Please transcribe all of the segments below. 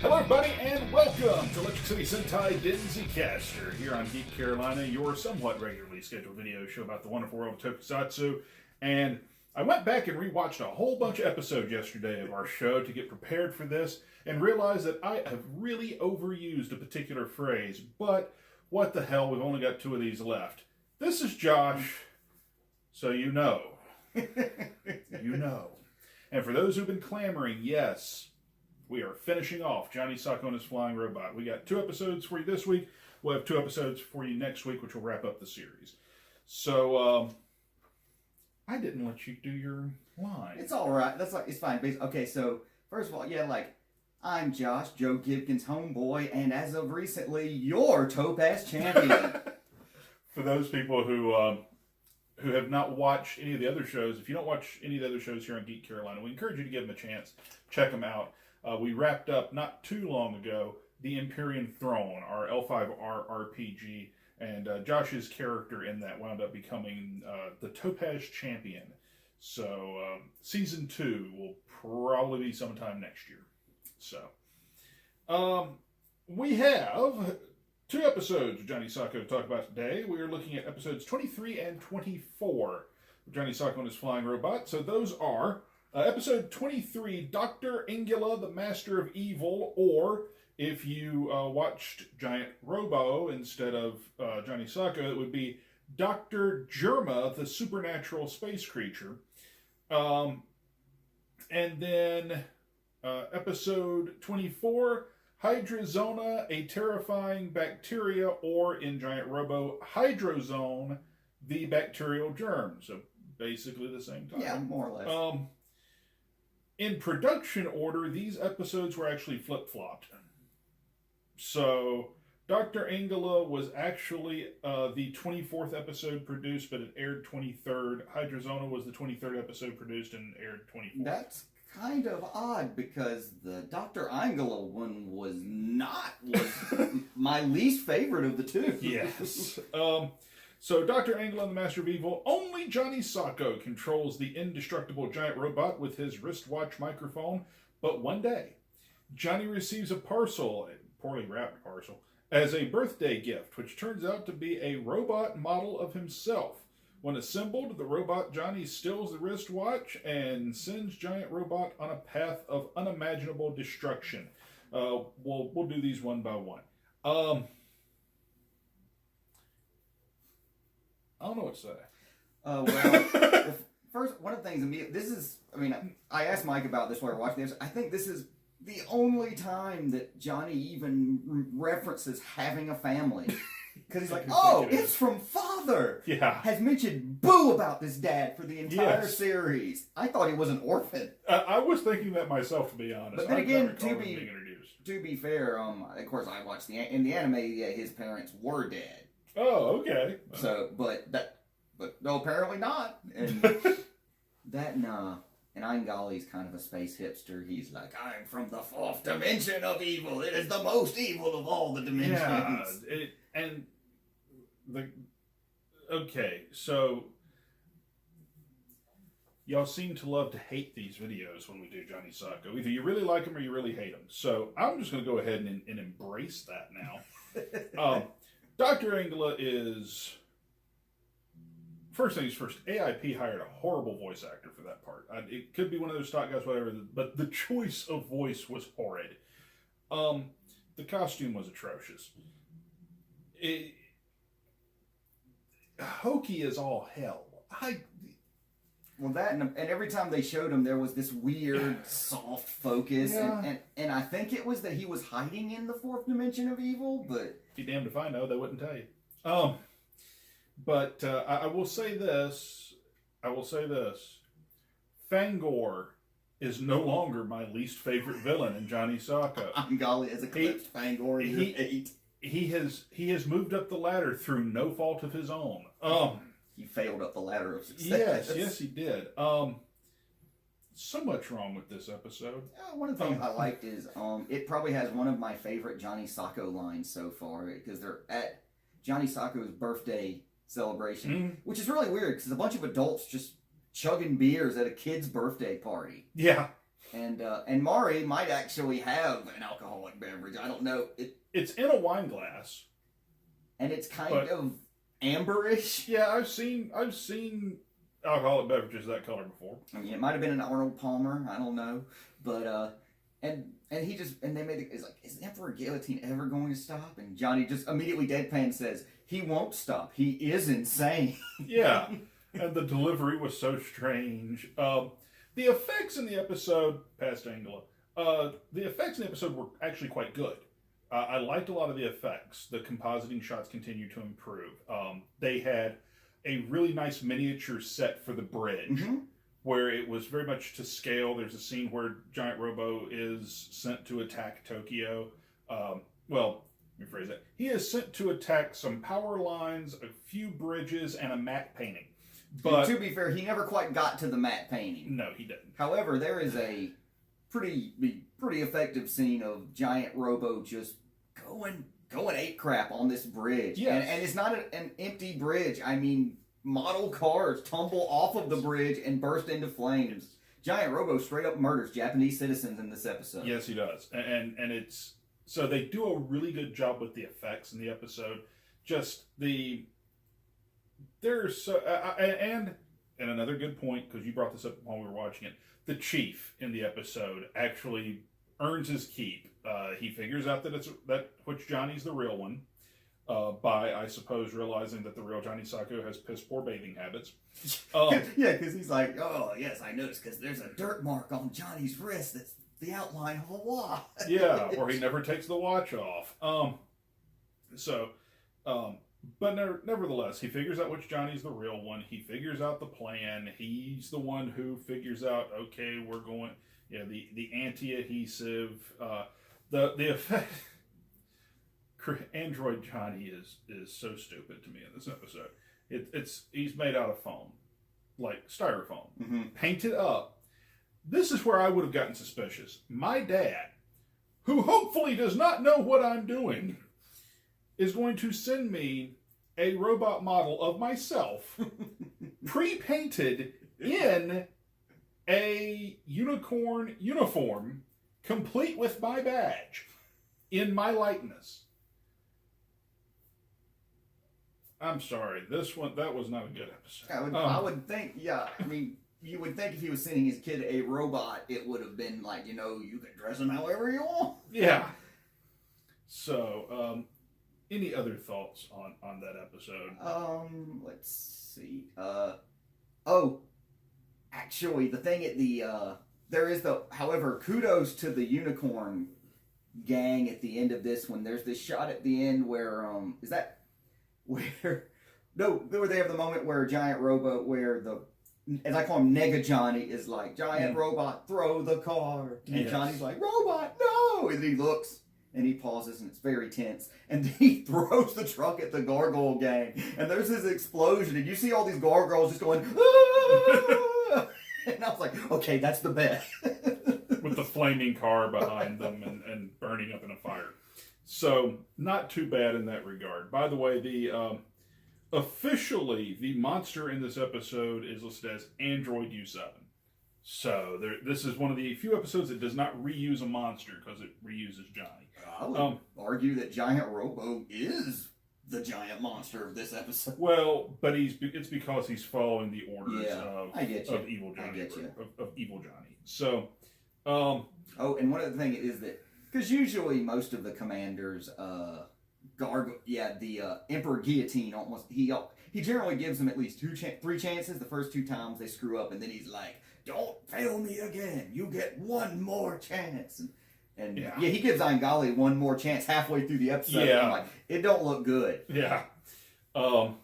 Hello, everybody, and welcome to Electric City Sentai Denzicaster here on Geek Carolina, your somewhat regularly scheduled video show about the wonderful world of Tokusatsu. And I went back and rewatched a whole bunch of episodes yesterday of our show to get prepared for this, and realized that I have really overused a particular phrase. But what the hell? We've only got 2 of these left. This is Josh, so you know. You know. And for those who've been clamoring, yes, we are finishing off Johnny Sokko and his flying robot. We got 2 episodes for you this week. We'll have 2 episodes for you next week, which will wrap up the series. So, I didn't let you do your line. It's all right. It's fine. Okay, so first of all, I'm Josh, Joe Gibkin's homeboy, and as of recently, your Topaz champion. For those people who have not watched any of the other shows, if you don't watch any of the other shows here on Geek Carolina, we encourage you to give them a chance. Check them out. We wrapped up not too long ago the Empyrean Throne, our L5R RPG, and Josh's character in that wound up becoming the Topaz champion. So season 2 will probably be sometime next year. So we have 2 episodes of Johnny Sokko to talk about today. We are looking at episodes 23 and 24 of Johnny Sokko and his flying robot. So those are episode 23, Dr. Ingula, the Master of Evil, or if you watched Giant Robo instead of Johnny Sokko, it would be Dr. Germa, the Supernatural Space Creature. And then episode 24, Hydrazona, a Terrifying Bacteria, or in Giant Robo, Hydrozone, the Bacterial Germ. So basically the same title. Yeah, more or less. In production order, these episodes were actually flip-flopped. So, Dr. Ingula was actually the 24th episode produced, but it aired 23rd. Hydrazona was the 23rd episode produced and aired 24th. That's kind of odd, because the Dr. Ingula one was my least favorite of the 2. Yes. So, Dr. Ingula, the Master of Evil, only Johnny Sokko controls the indestructible giant robot with his wristwatch microphone. But one day, Johnny receives a parcel, a poorly wrapped parcel, as a birthday gift, which turns out to be a robot model of himself. When assembled, the robot Johnny steals the wristwatch and sends Giant Robot on a path of unimaginable destruction. We'll do these one by one. I don't know what to say. Well, first, one of the things, I asked Mike about this while we were watching this. I think this is the only time that Johnny even references having a family. Because he's like, oh, it's from Father. Yeah. Has mentioned boo about this dad for the entire series. I thought he was an orphan. I was thinking that myself, to be honest. But then again, to be fair, of course, I watched in the anime, his parents were dead. Oh, okay. So, but no, apparently not. And and Ingali's kind of a space hipster. He's like, I'm from the 4th dimension of evil. It is the most evil of all the dimensions. Yeah, okay, so y'all seem to love to hate these videos when we do Johnny Sokko. Either you really like them or you really hate them. So I'm just going to go ahead and embrace that now. Dr. Ingula is... First things first, AIP hired a horrible voice actor for that part. It could be one of those stock guys, whatever, but the choice of voice was horrid. The costume was atrocious. Hokey as all hell. Well, that and every time they showed him, there was this weird, soft focus. Yeah. And I think it was that he was hiding in the 4th dimension of evil, but... Be damned if I know, they wouldn't tell you. But I will say this. Fangor is no longer my least favorite villain in Johnny Sokko. Angali has eclipsed Fangor in your 8. He has moved up the ladder through no fault of his own. He failed up the ladder of success. Yes, he did. So much wrong with this episode. One of the things I liked is it probably has one of my favorite Johnny Sokko lines so far, because they're at Johnny Sokko's birthday celebration, which is really weird because a bunch of adults just chugging beers at a kid's birthday party. Yeah. And Mari might actually have an alcoholic beverage. I don't know. It's in a wine glass, and it's kind of amberish. Yeah, I've seen alcoholic beverages that color before. I mean, it might have been an Arnold Palmer. I don't know, but and he just and they made it. It's like, is Emperor Guillotine ever going to stop? And Johnny just immediately deadpan says, "He won't stop. He is insane." Yeah, and the delivery was so strange. The effects in the episode, past Angela, the effects in the episode were actually quite good. I liked a lot of the effects. The compositing shots continue to improve. They had a really nice miniature set for the bridge, where it was very much to scale. There's a scene where Giant Robo is sent to attack Tokyo. Well, let me phrase that. He is sent to attack some power lines, a few bridges, and a matte painting. But to be fair, he never quite got to the matte painting. No, he didn't. However, there is a pretty effective scene of Giant Robo just going ape crap on this bridge. Yes. And it's not an empty bridge. I mean, model cars tumble off of the bridge and burst into flames. Giant Robo straight up murders Japanese citizens in this episode. Yes, he does. And it's so they do a really good job with the effects in the episode. Just there's and another good point, because you brought this up while we were watching it. The chief in the episode actually earns his keep. He figures out that which Johnny's the real one, by, I suppose, realizing that the real Johnny Sokko has piss poor bathing habits. Yeah, because he's like, oh yes, I noticed, because there's a dirt mark on Johnny's wrist that's the outline of a watch. Yeah, or he never takes the watch off. But nevertheless, he figures out which Johnny's the real one. He figures out the plan. He's the one who figures out, okay, we're going, the anti-adhesive, the effect. Android Johnny is so stupid to me in this episode. He's made out of foam, like styrofoam, painted up. This is where I would have gotten suspicious. My dad, who hopefully does not know what I'm doing, is going to send me a robot model of myself, pre-painted in a unicorn uniform, complete with my badge, in my likeness. I'm sorry, that was not a good episode. I would think, yeah, I mean, you would think if he was sending his kid a robot, it would have been like, you can dress him however you want. Yeah. So, any other thoughts on that episode? Let's see. Actually, the thing at the, however, kudos to the unicorn gang at the end of this one. There's this shot at the end where, where they have the moment where Giant Robo, as I call him, Nega Johnny, is like, Giant Robot, throw the car. And Johnny's like, Robot, no! And he looks, and he pauses, and it's very tense. And he throws the truck at the Gargoyle gang. And there's this explosion, and you see all these gargoyles just going, ah! And I was like, okay, that's the bet. With the flaming car behind them and burning up in a fire. So, not too bad in that regard. By the way, officially, the monster in this episode is listed as Android U7. So, this is one of the few episodes that does not reuse a monster, because it reuses Johnny. I would argue that Giant Robo is the giant monster of this episode. Well, but it's because he's following the orders of Evil Johnny. Of Evil Johnny. So, and one other thing is that, because usually most of the commanders, the Emperor Guillotine, he generally gives them at least 3 chances. The first 2 times they screw up, and then he's like, "Don't fail me again. You get one more chance." And he gives Angali one more chance halfway through the episode. Yeah. I'm like, it don't look good. Yeah. So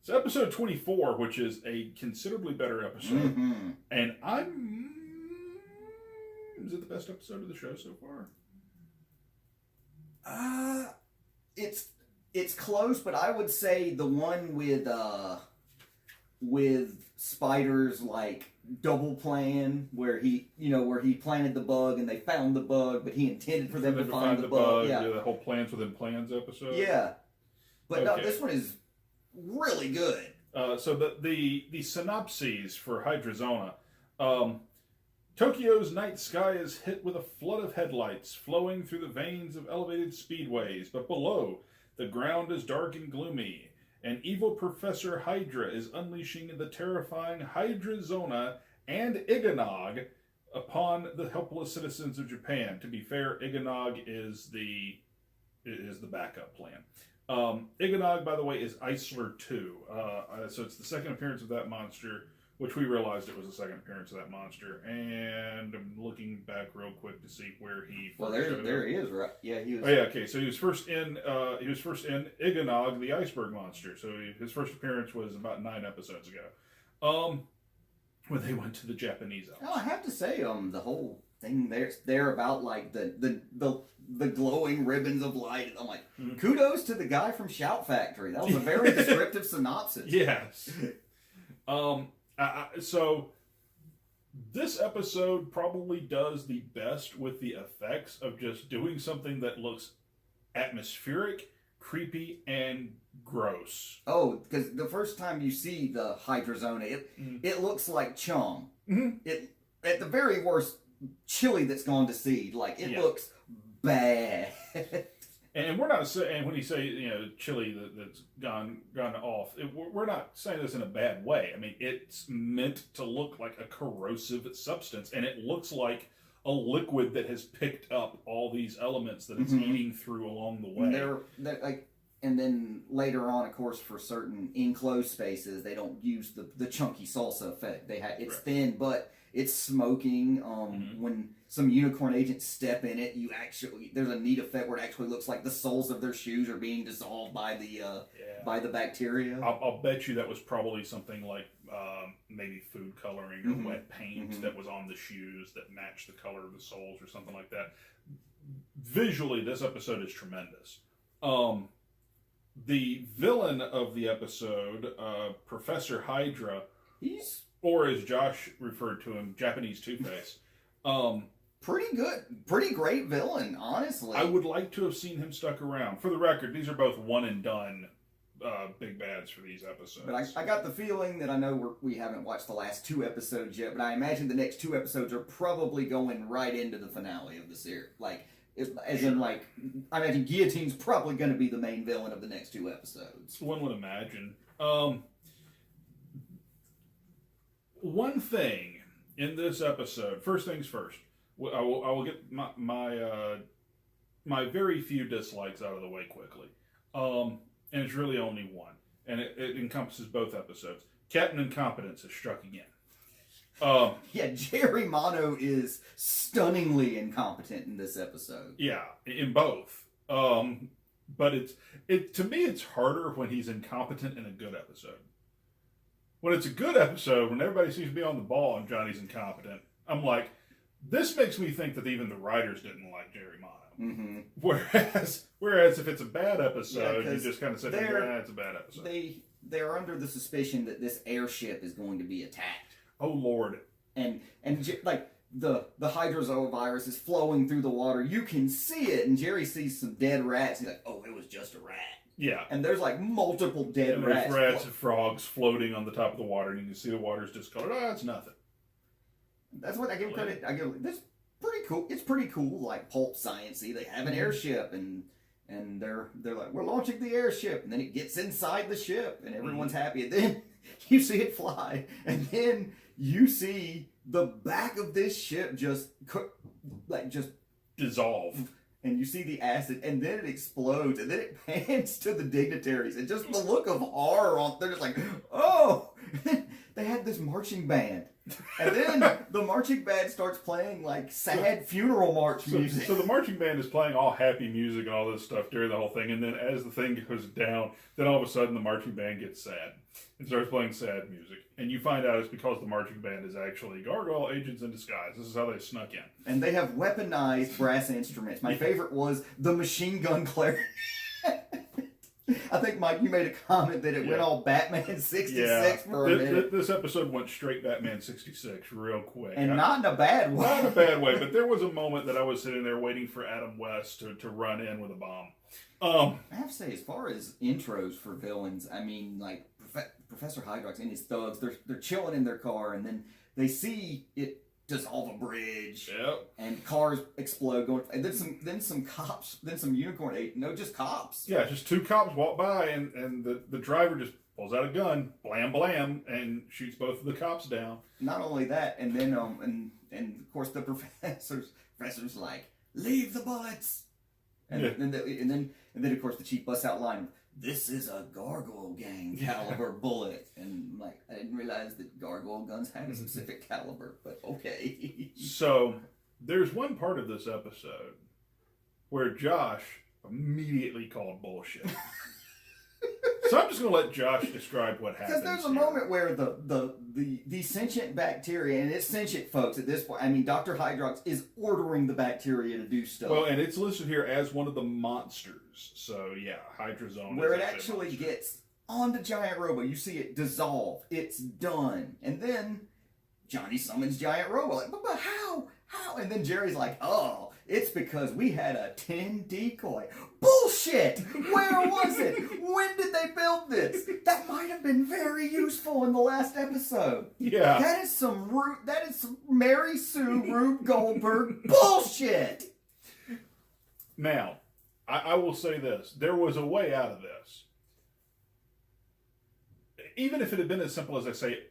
episode 24, which is a considerably better episode, and is it the best episode of the show so far? It's close, but I would say the one with Spider's like double plan, where he planted the bug and they found the bug, but he intended for them to find the bug. Yeah, the whole plans within plans episode. Yeah, but no, this one is really good. So the synopses for Hydrazona. Tokyo's night sky is hit with a flood of headlights flowing through the veins of elevated speedways, but below, the ground is dark and gloomy. An evil Professor Hydra is unleashing the terrifying Hydrazona and Iganog upon the helpless citizens of Japan. To be fair, Iganog is the backup plan. Iganog, by the way, is Eisler 2. So it's the second appearance of that monster, which we realized it was the second appearance of that monster. And I'm looking back real quick to see where he first there he is, right? Yeah, he was. Oh yeah, okay. So he was first in Iganog, the iceberg monster. So his first appearance was about 9 episodes ago. When they went to the Japanese Alps. Oh, I have to say, the whole thing there about like the glowing ribbons of light. I'm like, kudos to the guy from Shout Factory. That was a very descriptive synopsis. Yes. So this episode probably does the best with the effects of just doing something that looks atmospheric, creepy, and gross. Oh, because the first time you see the Hydrazona, it looks like chum. Mm-hmm. It, at the very worst, chili that's gone to seed. Like, it looks bad. And we're not saying, and when you say, chili that's gone off, we're not saying this in a bad way. I mean, it's meant to look like a corrosive substance, and it looks like a liquid that has picked up all these elements that it's eating through along the way. They're like, and then later on, of course, for certain enclosed spaces, they don't use the chunky salsa effect. It's thin, but it's smoking. When some unicorn agents step in it, there's a neat effect where it actually looks like the soles of their shoes are being dissolved by the bacteria. I'll bet you that was probably something like maybe food coloring or wet paint that was on the shoes that matched the color of the soles or something like that. Visually, this episode is tremendous. The villain of the episode, Professor Hydra, or as Josh referred to him, Japanese Two-Face. Pretty good. Pretty great villain, honestly. I would like to have seen him stuck around. For the record, these are both one and done big bads for these episodes. But I got the feeling that I know we haven't watched the last 2 episodes yet, but I imagine the next 2 episodes are probably going right into the finale of the series. I imagine Guillotine's probably going to be the main villain of the next 2 episodes. One would imagine. One thing in this episode, first things first, I will get my very few dislikes out of the way quickly. And it's really only one. And it encompasses both episodes. Captain Incompetence has struck again. Jerry Mono is stunningly incompetent in this episode. Yeah, in both. But to me, it's harder when he's incompetent in a good episode. When it's a good episode, when everybody seems to be on the ball and Johnny's incompetent, I'm like, this makes me think that even the writers didn't like Jerry Mono. Mm-hmm. Whereas if it's a bad episode, you just kind of say, it's a bad episode. They're under the suspicion that this airship is going to be attacked. Oh Lord! And like the hydrozoa virus is flowing through the water. You can see it, and Jerry sees some dead rats. He's like, "Oh, it was just a rat." Yeah. And there's like multiple dead rats. There's rats and frogs floating on the top of the water, and you can see the water's discolored. Oh, that's nothing. That's what I give credit. This pretty cool. It's pretty cool, like pulp sciencey. They have an airship, and they're like, we're launching the airship, and then it gets inside the ship, and everyone's happy. And then you see it fly, and then you see the back of this ship just dissolve. And you see the acid, and then it explodes, and then it pans to the dignitaries, and just the look of horror on. They're just like, oh! They had this marching band. And then the marching band starts playing like sad funeral march music. So the marching band is playing all happy music and all this stuff during the whole thing, and then as the thing goes down, then all of a sudden the marching band gets sad and starts playing sad music. And you find out it's because the marching band is actually gargoyle agents in disguise. This is how they snuck in. And they have weaponized brass instruments. My favorite was the machine gun clarinet. I think, Mike, you made a comment that it went all Batman 66 for a minute. This episode went straight Batman 66 real quick. And not in a bad way. Not in a bad way, but there was a moment that I was sitting there waiting for Adam West to run in with a bomb. I have to say, as far as intros for villains, I mean, like, Professor Hydrox and his thugs, they're chilling in their car, and then they see it dissolve a bridge. Yep. And cars explode. And then some cops, then some unicorn. No, just cops. Yeah, just two cops walk by, and the driver just pulls out a gun, blam blam, and shoots both of the cops down. Not only that, and then and of course the professor's like, leave the bullets. And then of course the chief busts out line, this is a Gargoyle Gang caliber bullet. And I'm like, I didn't realize that Gargoyle guns had a specific caliber, but okay. So there's one part of this episode where Josh immediately called bullshit. So I'm just going to let Josh describe what happens. Because there's a moment where the sentient bacteria, and it's sentient, folks, at this point. I mean, Dr. Hydrox is ordering the bacteria to do stuff. Well, and it's listed here as one of the monsters. So, yeah, Hydrazone. Where it actually gets on the giant robo. You see it dissolve. It's done. And then Johnny summons Giant Robo. Like, but how? How? And then Jerry's like, oh, it's because we had a 10 decoy. Bullshit! Where was it? When did they build this? That might have been very useful in the last episode. Yeah. That is some Mary Sue Rube Goldberg bullshit! Now, I will say this. There was a way out of this. Even if it had been as simple as I say,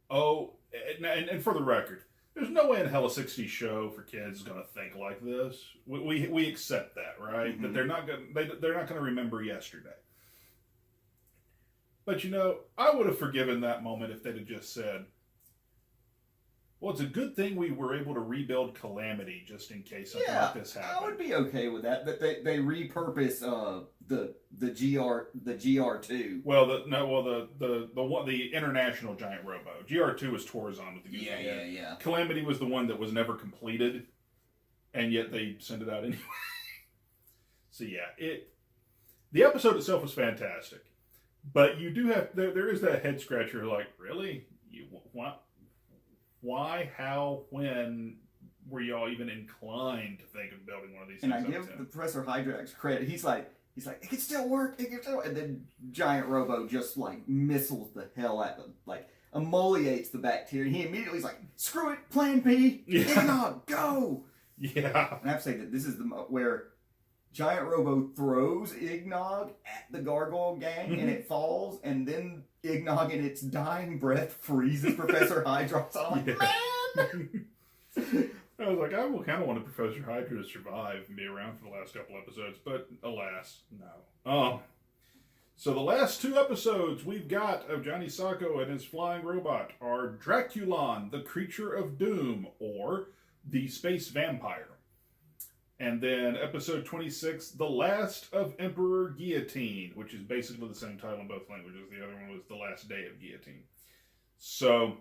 and for the record, there's no way in hell a 60s show for kids is going to think like this. We accept that, right? Mm-hmm. That they're not going to remember yesterday. But I would have forgiven that moment if they'd have just said, well, it's a good thing we were able to rebuild Calamity just in case something like this happened. I would be okay with that. But they repurpose the GR2. Well, the international giant robo. GR2 was Torzon with the Goofy head. Yeah. Calamity was the one that was never completed, and yet they sent it out anyway. So yeah, the episode itself was fantastic, but you do have there is that head scratcher. Like, really, what? Why? How? When? Were y'all even inclined to think of building one of these things? And I give the Professor Hydrax credit. He's like, it can still work. It can still work. And then Giant Robo just like missiles the hell out of them, like emoliates the bacteria. He immediately is like, screw it, Plan B, Eggnog, go. Yeah. And I have to say that this is where Giant Robo throws Eggnog at the Gargoyle Gang and it falls, and then Eggnog in its dying breath freezes Professor Hydra. So I'm like, man! I was like, I kind of wanted Professor Hydra to survive and be around for the last couple episodes, but alas, no. So the last two episodes we've got of Johnny Sokko and his flying robot are Draculon, the Creature of Doom, or the Space Vampire. And then episode 26, The Last of Emperor Guillotine, which is basically the same title in both languages. The other one was The Last Day of Guillotine. So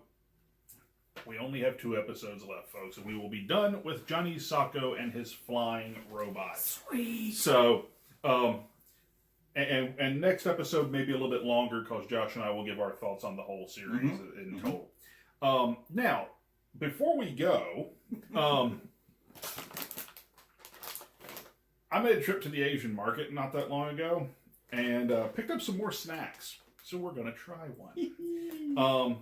we only have 2 episodes left, folks, and we will be done with Johnny Sokko and his flying robot. Sweet. So, and next episode may be a little bit longer because Josh and I will give our thoughts on the whole series in total. Now, before we go, I made a trip to the Asian market not that long ago and picked up some more snacks. So we're going to try one.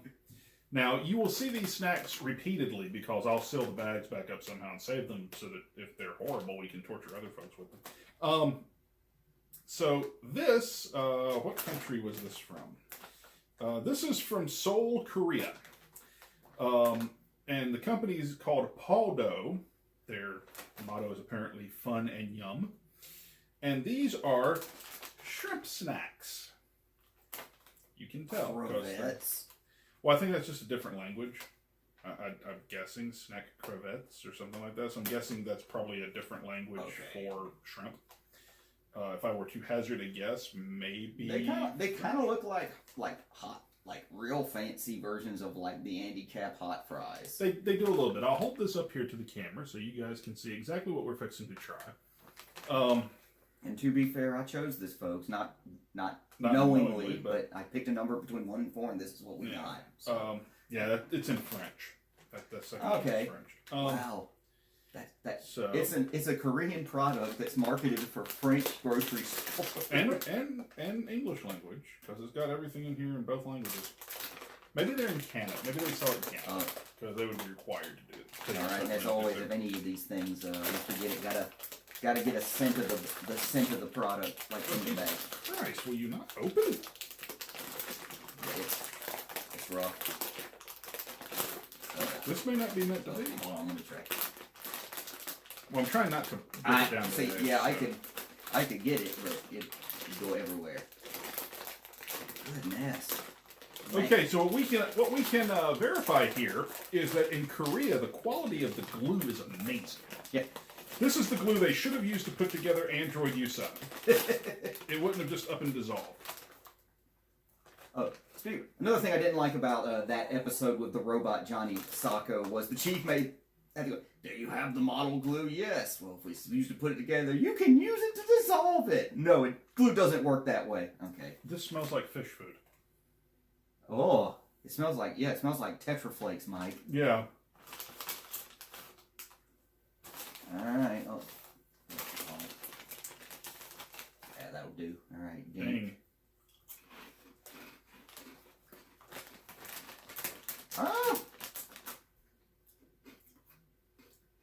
Now, you will see these snacks repeatedly because I'll seal the bags back up somehow and save them so that if they're horrible, we can torture other folks with them. So this, what country was this from? This is from Seoul, Korea. And the company is called Paldo. Their motto is apparently fun and yum. And these are shrimp snacks. You can tell. Crevettes. Well, I think that's just a different language. I'm guessing snack crevettes or something like that. So I'm guessing that's probably a different language for shrimp. If I were to hazard a guess, maybe they kind of look like hot, like real fancy versions of like the Andy Cap hot fries. They do a little bit. I'll hold this up here to the camera so you guys can see exactly what we're fixing to try. And to be fair, I chose this, folks, not knowingly, but I picked a number between 1 and 4, and this is what we got. So. It's in French. That's okay. In French. Wow. It's a Korean product that's marketed for French grocery stores and English language because it's got everything in here in both languages. Maybe they're in Canada. Maybe they sell it in Canada. Because they would be required to do it. All right, and as always, if any of these things, you forget it, gotta get a scent of the scent of the product, like in the bag. Christ, will you not open it? It's rough. This may not be meant to be. Hold on, let me try. Well, I'm trying not to break it down. See, yeah, so. I could get it, but it'd go everywhere. Goodness. Okay, so what we can verify here is that in Korea, the quality of the glue is amazing. Yeah. This is the glue they should have used to put together Android U7. It wouldn't have just up and dissolved. Oh, another thing I didn't like about that episode with the robot Johnny Sokko was the chief had to go, do you have the model glue? Yes. Well, if we used to put it together, you can use it to dissolve it. No, glue doesn't work that way. Okay. This smells like fish food. Oh, it smells like Tetra Flakes, Mike. Yeah. All right. Oh. Yeah, that'll do. All right. Dang. Ah.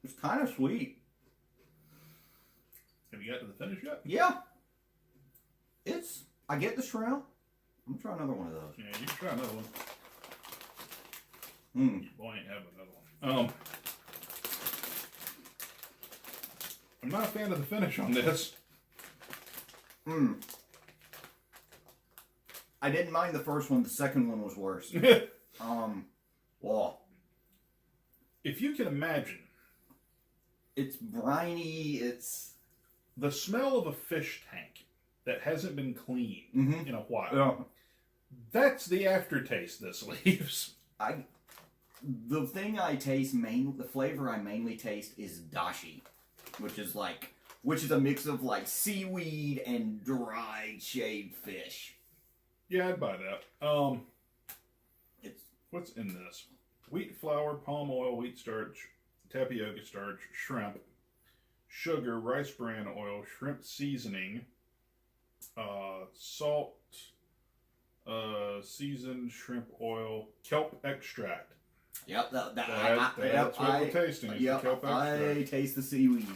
It's kind of sweet. Have you got to the finish yet? Yeah. I get the shrimp. I'm gonna try another one of those. Yeah, you can try another one. Hmm. Boy, ain't having another one. I'm not a fan of the finish on this. Hmm. I didn't mind the first one. The second one was worse. Well. If you can imagine. It's briny, it's... The smell of a fish tank that hasn't been cleaned in a while. Yeah. That's the aftertaste this leaves. The thing I taste, the flavor I mainly taste is dashi, which is a mix of like seaweed and dried shaved fish. Yeah, I'd buy that. What's in this? Wheat flour, palm oil, wheat starch, tapioca starch, shrimp, sugar, rice bran oil, shrimp seasoning, salt, seasoned shrimp oil, kelp extract. Yep, that's what we're tasting. Is the kelp extract. I taste the seaweed.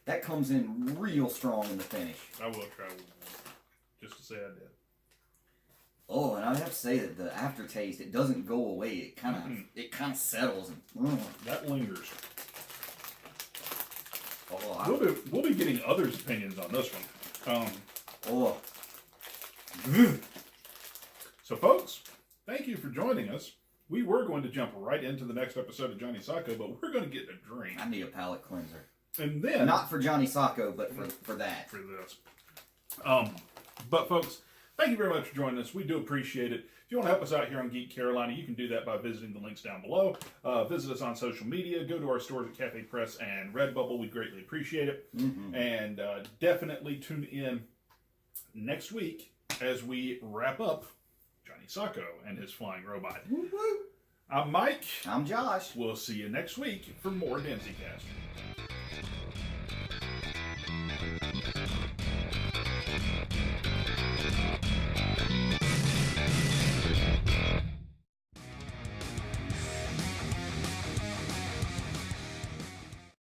That comes in real strong in the finish. I will try one just to say I did. Oh, and I have to say that the aftertaste, it doesn't go away. It kind of settles. And, That lingers. Oh, We'll be getting others' opinions on this one. So, folks, thank you for joining us. We were going to jump right into the next episode of Johnny Sokko, but we're going to get a drink. I need a palate cleanser. And then... Not for Johnny Sokko, but for that. For this. But, folks, thank you very much for joining us. We do appreciate it. If you want to help us out here on Geek Carolina, you can do that by visiting the links down below. Visit us on social media. Go to our stores at Cafe Press and Redbubble. We greatly appreciate it. Mm-hmm. And definitely tune in next week as we wrap up Johnny Sokko and his flying robot. Woo-hoo. I'm Mike. I'm Josh. We'll see you next week for more Denzicaster.